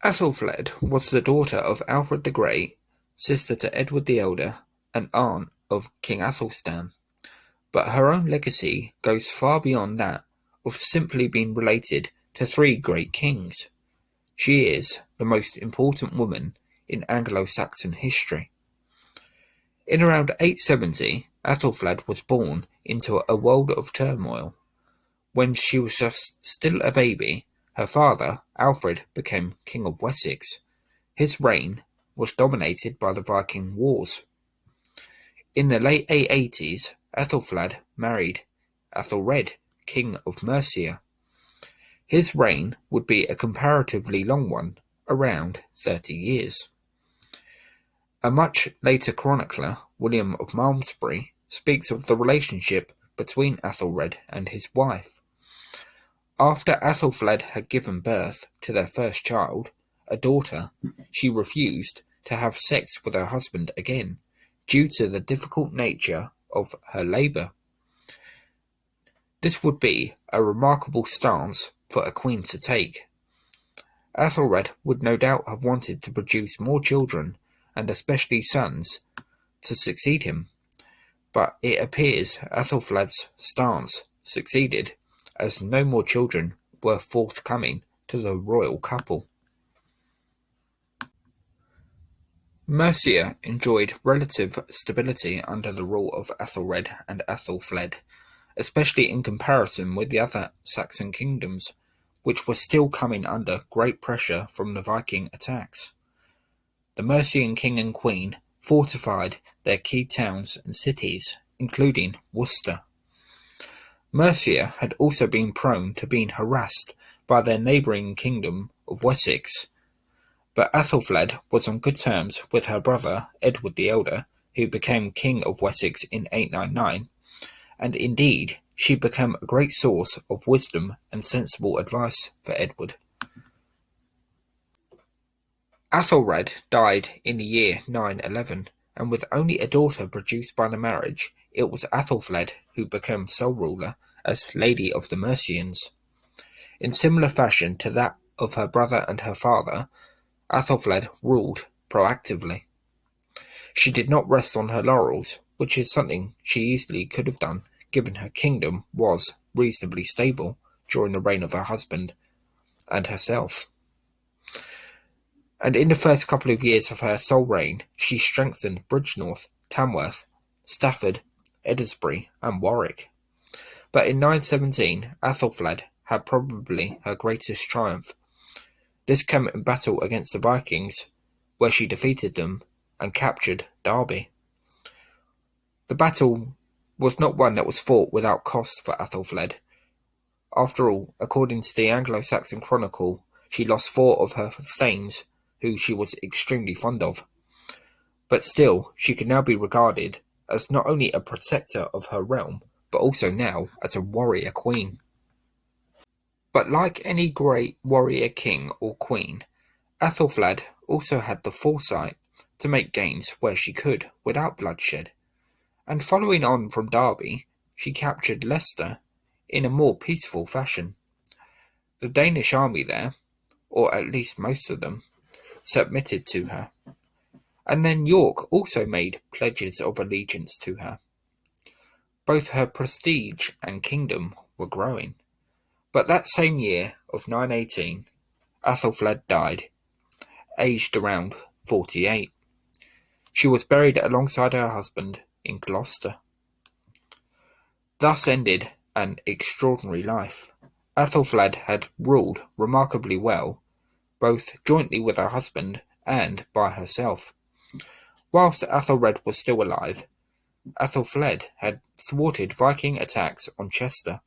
Aethelflaed was the daughter of Alfred the Great, sister to Edward the Elder, and aunt of King Aethelstan, but her own legacy goes far beyond that of simply being related to three great kings. She is the most important woman in Anglo-Saxon history. In around 870, Aethelflaed was born into a world of turmoil. When she was just still a baby, her father, Alfred, became King of Wessex. His reign was dominated by the Viking Wars. In the late 880s, Aethelflaed married Aethelred, King of Mercia. His reign would be a comparatively long one, around 30 years. A much later chronicler, William of Malmesbury, speaks of the relationship between Aethelred and his wife. After Aethelflaed had given birth to their first child, a daughter, she refused to have sex with her husband again, due to the difficult nature of her labour. This would be a remarkable stance for a queen to take. Aethelred would no doubt have wanted to produce more children, and especially sons, to succeed him, but it appears Aethelflaed's stance succeeded, as no more children were forthcoming to the royal couple. Mercia enjoyed relative stability under the rule of Aethelred and Aethelflaed, especially in comparison with the other Saxon kingdoms, which were still coming under great pressure from the Viking attacks. The Mercian king and queen fortified their key towns and cities, including Worcester. Mercia had also been prone to being harassed by their neighbouring kingdom of Wessex, but Aethelflaed was on good terms with her brother Edward the Elder, who became King of Wessex in 899, and indeed she became a great source of wisdom and sensible advice for Edward. Aethelred died in the year 911, and with only a daughter produced by the marriage, it was Aethelflaed who became sole ruler as Lady of the Mercians. In similar fashion to that of her brother and her father, Aethelflaed ruled proactively. She did not rest on her laurels, which is something she easily could have done, given her kingdom was reasonably stable during the reign of her husband and herself. And in the first couple of years of her sole reign, she strengthened Bridgnorth, Tamworth, Stafford, Edinburgh, and Warwick. But in 917, Aethelflaed had probably her greatest triumph. This came in battle against the Vikings, where she defeated them and captured Derby. The battle was not one that was fought without cost for Aethelflaed. After all, according to the Anglo-Saxon Chronicle, she lost 4 of her thanes, who she was extremely fond of. But still, she could now be regarded as not only a protector of her realm, but also now as a warrior queen. But like any great warrior king or queen, Aethelflaed also had the foresight to make gains where she could without bloodshed, and following on from Derby, she captured Leicester in a more peaceful fashion. The Danish army there, or at least most of them, submitted to her, and then York also made pledges of allegiance to her. Both her prestige and kingdom were growing. But that same year of 918, Aethelflaed died, aged around 48. She was buried alongside her husband in Gloucester. Thus ended an extraordinary life. Aethelflaed had ruled remarkably well, both jointly with her husband and by herself. Whilst Aethelred was still alive, Aethelflaed had thwarted Viking attacks on Chester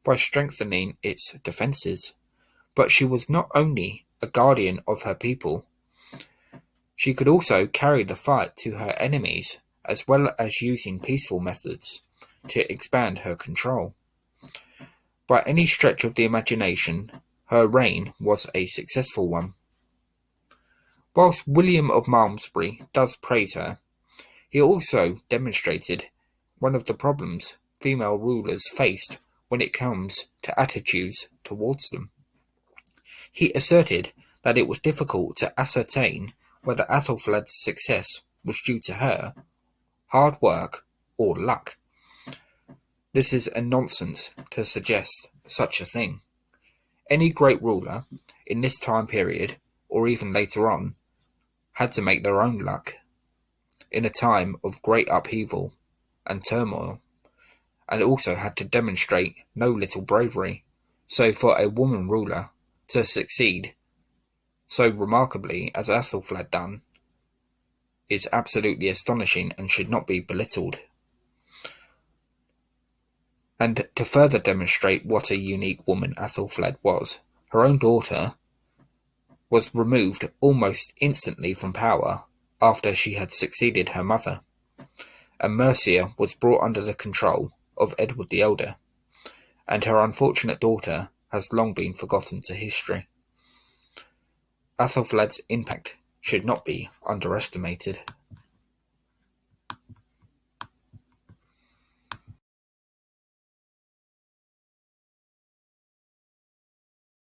by strengthening its defences. But she was not only a guardian of her people, she could also carry the fight to her enemies, as well as using peaceful methods to expand her control. By any stretch of the imagination, her reign was a successful one. Whilst William of Malmesbury does praise her, he also demonstrated one of the problems female rulers faced when it comes to attitudes towards them. He asserted that it was difficult to ascertain whether Aethelflaed's success was due to her hard work or luck. This is a nonsense to suggest such a thing. Any great ruler in this time period, or even later on, had to make their own luck in a time of great upheaval and turmoil, and also had to demonstrate no little bravery. So for a woman ruler to succeed so remarkably as Aethelflaed done is absolutely astonishing and should not be belittled. And to further demonstrate what a unique woman Aethelflaed was, her own daughter was removed almost instantly from power after she had succeeded her mother, and Mercia was brought under the control of Edward the Elder, and her unfortunate daughter has long been forgotten to history. Aethelflaed's impact should not be underestimated.